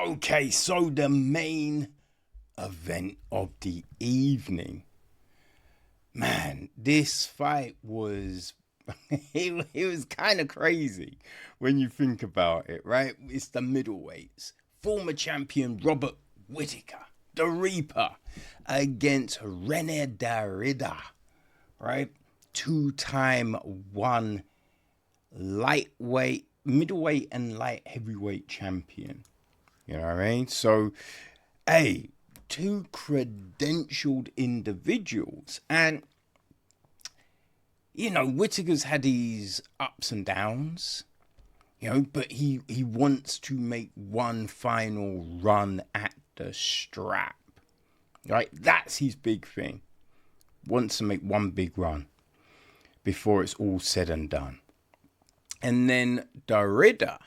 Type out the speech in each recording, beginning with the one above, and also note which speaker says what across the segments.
Speaker 1: Okay, so the main event of the evening. Man, this fight was it was kind of crazy when you think about it, right? It's the middleweights. Former champion Robert Whittaker, the Reaper, against Rene Darida, right? Two-time one lightweight, middleweight and light heavyweight champion. You know what I mean? So, hey, two credentialed individuals. And, Whittaker's had these ups and downs, but he wants to make one final run at the strap, right? That's his big thing. Wants to make one big run before it's all said and done. And then Darida,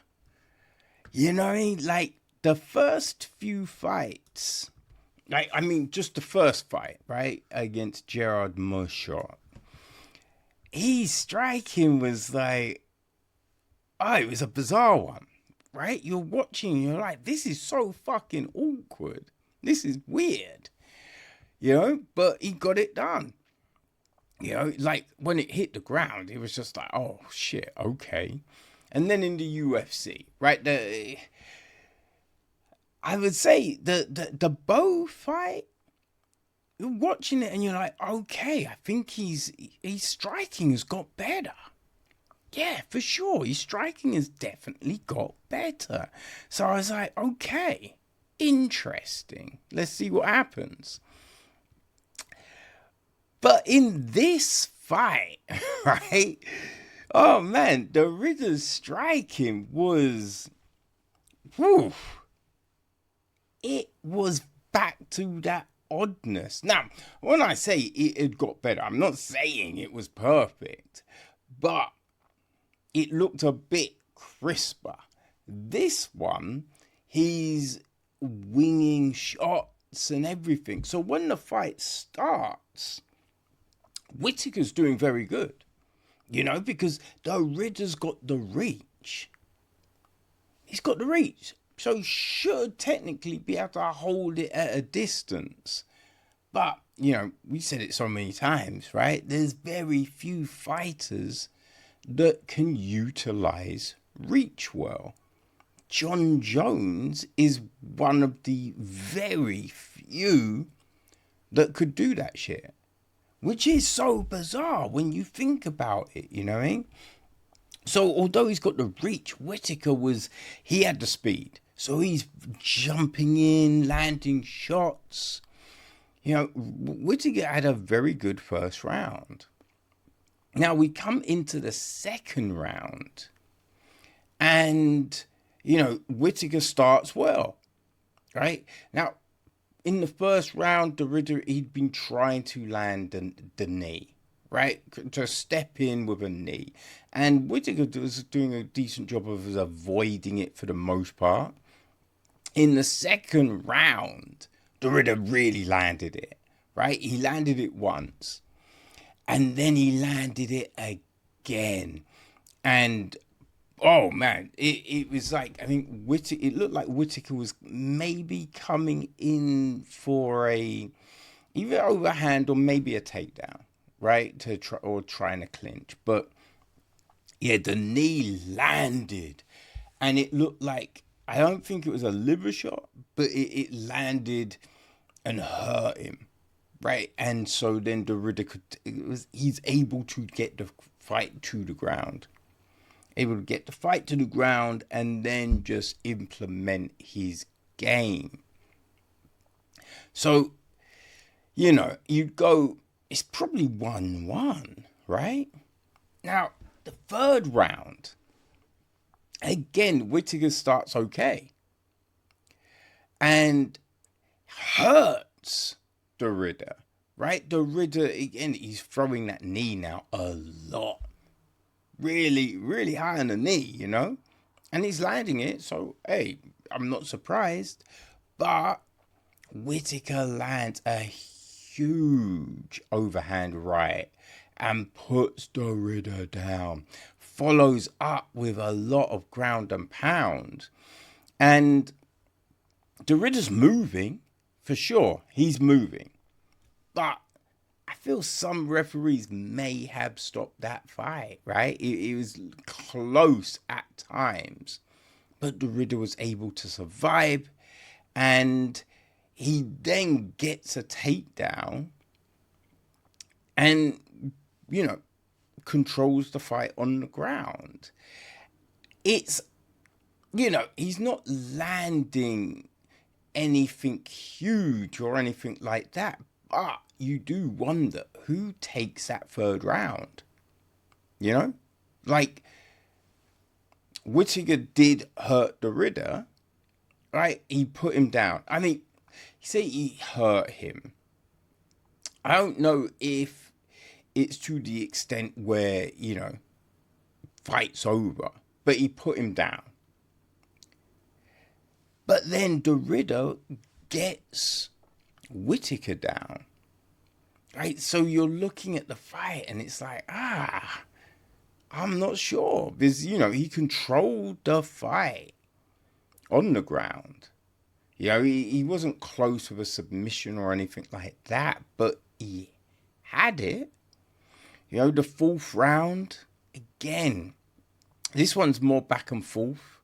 Speaker 1: like the first few fights, just the first fight, right, against Gerard Mouchard, his striking was like, it was a bizarre one, right? You're watching, you're like, this is so fucking awkward. This is weird, but he got it done. Like when it hit the ground, it was just like, oh shit, okay. And then in the UFC, right, I would say the Bo fight, you're watching it and you're like, okay, I think his striking has got better. Yeah, for sure. His striking has definitely got better. So I was like, okay, interesting. Let's see what happens. But in this fight, right? Oh man, the Ritter's striking was, whew, it was back to that oddness. Now, when I say it had got better, I'm not saying it was perfect, but it looked a bit crisper. This one, he's winging shots and everything. So when the fight starts, Whittaker's doing very good, because the Ritter's got the reach. He's got the reach. So should technically be able to hold it at a distance. But, we said it so many times, right? There's very few fighters that can utilize reach well. John Jones is one of the very few that could do that shit. Which is so bizarre when you think about it, you know what I mean? So although he's got the reach, Whittaker he had the speed. So he's jumping in, landing shots. Whittaker had a very good first round. Now we come into the second round and, Whittaker starts well, right? Now, in the first round, the Ritter, he'd been trying to land the knee, right? To step in with a knee. And Whittaker was doing a decent job of avoiding it for the most part. In the second round, the Ritter really landed it, right? He landed it once. And then he landed it again. And, oh man, it was like, I think it looked like Whittaker was maybe coming in for either overhand or maybe a takedown, right? Trying to clinch. But yeah, the knee landed and it looked like, I don't think it was a liver shot, but it landed and hurt him. Right, and so then the Ritter he's able to get the fight to the ground. Able to get the fight to the ground and then just implement his game. So, you'd go, it's probably 1-1, right? Now, the third round, again, Whittaker starts okay. And hurts the Ritter, right? The Ritter, again, he's throwing that knee now a lot. Really, really high on the knee, And he's landing it, so, hey, I'm not surprised. But Whittaker lands a huge overhand right and puts the Ritter down. Follows up with a lot of ground and pound. And Derrida's moving, for sure. He's moving. But I feel some referees may have stopped that fight, right? It was close at times. But Derrida was able to survive. And he then gets a takedown. And, controls the fight on the ground. It's, he's not landing anything huge or anything like that. But you do wonder who takes that third round. Like, Whittaker did hurt Derrida, right? He put him down. I mean, you say he hurt him. I don't know if it's to the extent where, fight's over. But he put him down. But then Derrida gets Whittaker down. Right? So you're looking at the fight and it's like, I'm not sure. Because, he controlled the fight on the ground. He wasn't close with a submission or anything like that. But he had it. The fourth round, again, this one's more back and forth,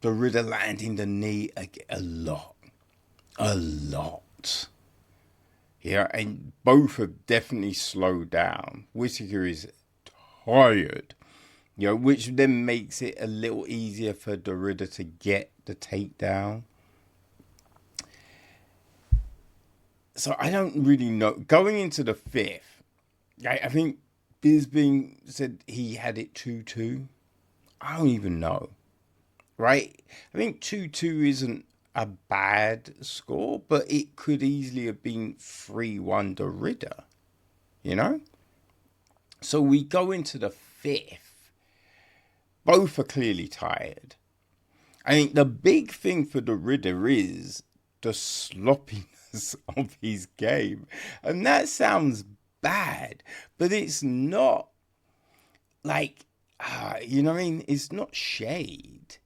Speaker 1: Derrida landing the knee a lot. Yeah, and both have definitely slowed down. Whittaker is tired, which then makes it a little easier for Derrida to get the takedown. So I don't really know. Going into the fifth, I think Bisping said he had it 2-2. I don't even know. Right? I think 2-2 isn't a bad score, but it could easily have been 3-1 Derrida. So we go into the fifth. Both are clearly tired. I think the big thing for Derrida is the sloppiness of his game. And that sounds bad, but it's not like, it's not shade.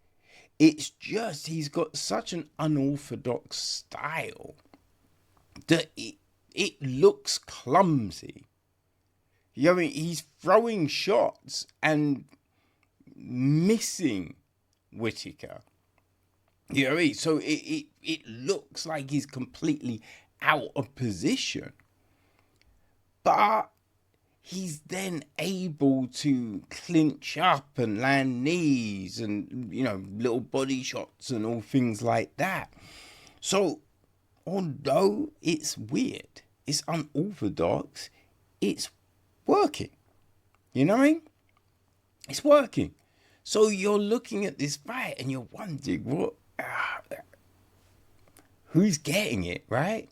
Speaker 1: It's just he's got such an unorthodox style that it looks clumsy. He's throwing shots and missing Whittaker. So it looks like he's completely out of position. But he's then able to clinch up and land knees and, little body shots and all things like that. So, although it's weird, it's unorthodox, it's working. You know what I mean? It's working. So you're looking at this fight and you're wondering, who's getting it, right?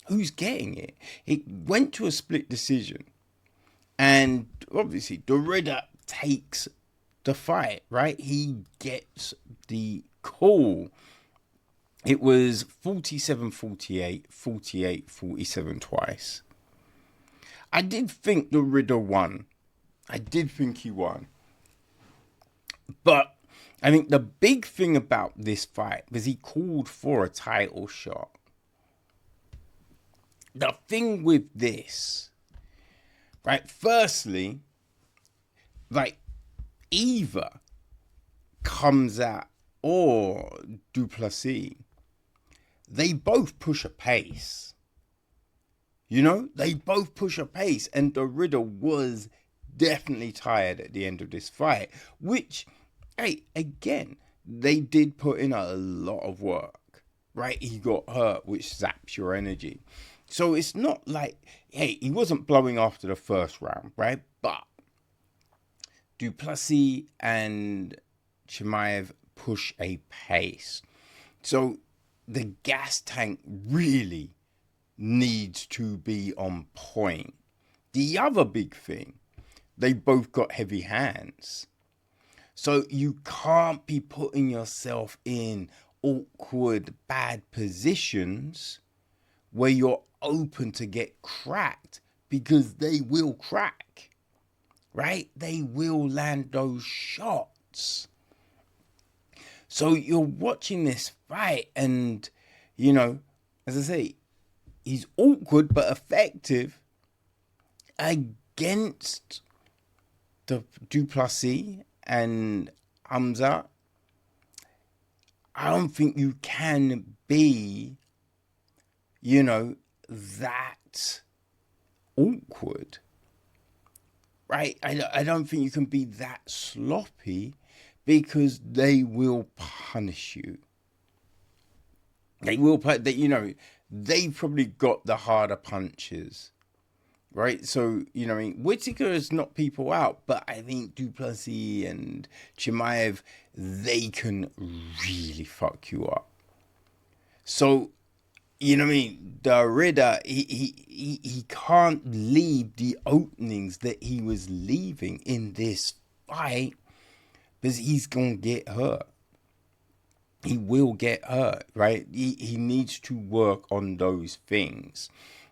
Speaker 1: Who's getting it? It went to a split decision. And obviously, Derrida takes the fight, right? He gets the call. It was 47-48, 48-47 twice. I did think Derrida won. I did think he won. But I think the big thing about this fight was he called for a title shot. The thing with this, right, firstly, like, either comes out or Duplessis, they both push a pace. They both push a pace, and Derrida was definitely tired at the end of this fight, which, hey, again, they did put in a lot of work, right? He got hurt, which zaps your energy. So it's not like, hey, he wasn't blowing after the first round, right? But Duplessis and Chimaev push a pace. So the gas tank really needs to be on point. The other big thing, they both got heavy hands. So you can't be putting yourself in awkward, bad positions where you're open to get cracked, because they will crack, right? They will land those shots. So you're watching this fight, and, you know, as I say, he's awkward but effective against the Duplessis and Hamza. I don't think you can be, you know, that awkward, right? I don't think you can be that sloppy, because they will punish you. They will play that, you know, they probably got the harder punches, right? So, you know, I mean, Whittaker has knocked people out, but I think Duplessis and Chimaev, they can really fuck you up. So, you know what I mean? The Ridder, he can't leave the openings that he was leaving in this fight, because he's gonna get hurt. He will get hurt, right? He needs to work on those things.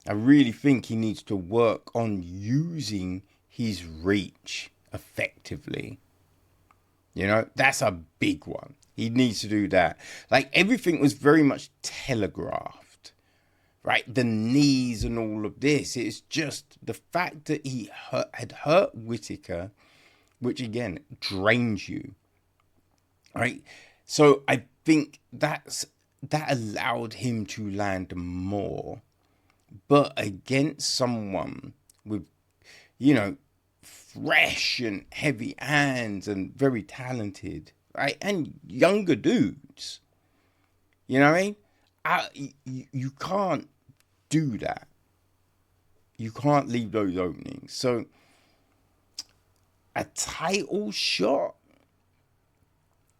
Speaker 1: I really think he needs to work on using his reach effectively. You know, that's a big one. He needs to do that. Like, everything was very much telegraphed, right? The knees and all of this. It's just the fact that he had hurt Whittaker, which again drains you, right? So I think that allowed him to land more. But against someone with, you know, fresh and heavy hands and very talented, right, and younger dudes, you know what I mean? You can't do that. You can't leave those openings. So a title shot,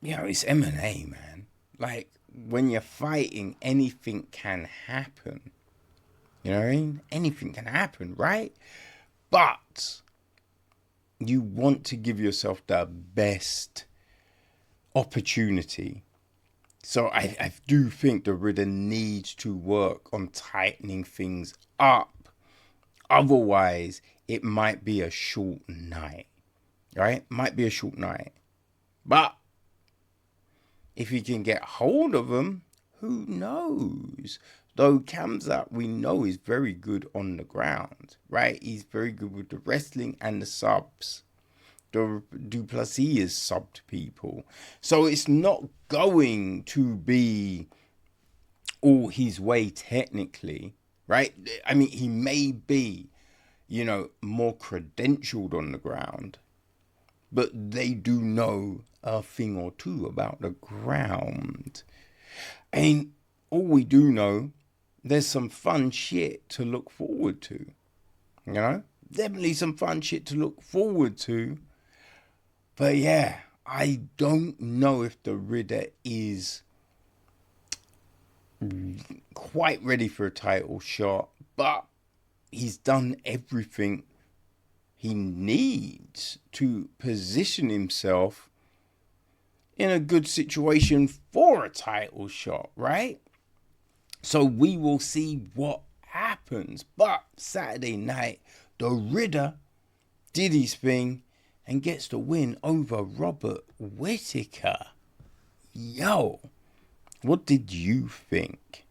Speaker 1: you know, it's MMA, man. Like, when you're fighting, anything can happen. You know what I mean? Anything can happen, right? But you want to give yourself the best opportunity. So I do think the Ridder needs to work on tightening things up. Otherwise, it might be a short night, right? Might be a short night. But if you can get hold of them, who knows? Though Kamzat, we know, is very good on the ground, right? He's very good with the wrestling and the subs. The Duplessis has subbed people. So it's not going to be all his way technically, right? I mean, he may be, you know, more credentialed on the ground, but they do know a thing or two about the ground. And all we do know, there's some fun shit to look forward to. You know? Definitely some fun shit to look forward to. But yeah, I don't know if the Ridder is quite ready for a title shot, but he's done everything he needs to position himself in a good situation for a title shot, right? So we will see what happens. But Saturday night, the Ridder did his thing and gets the win over Robert Whittaker. Yo, what did you think?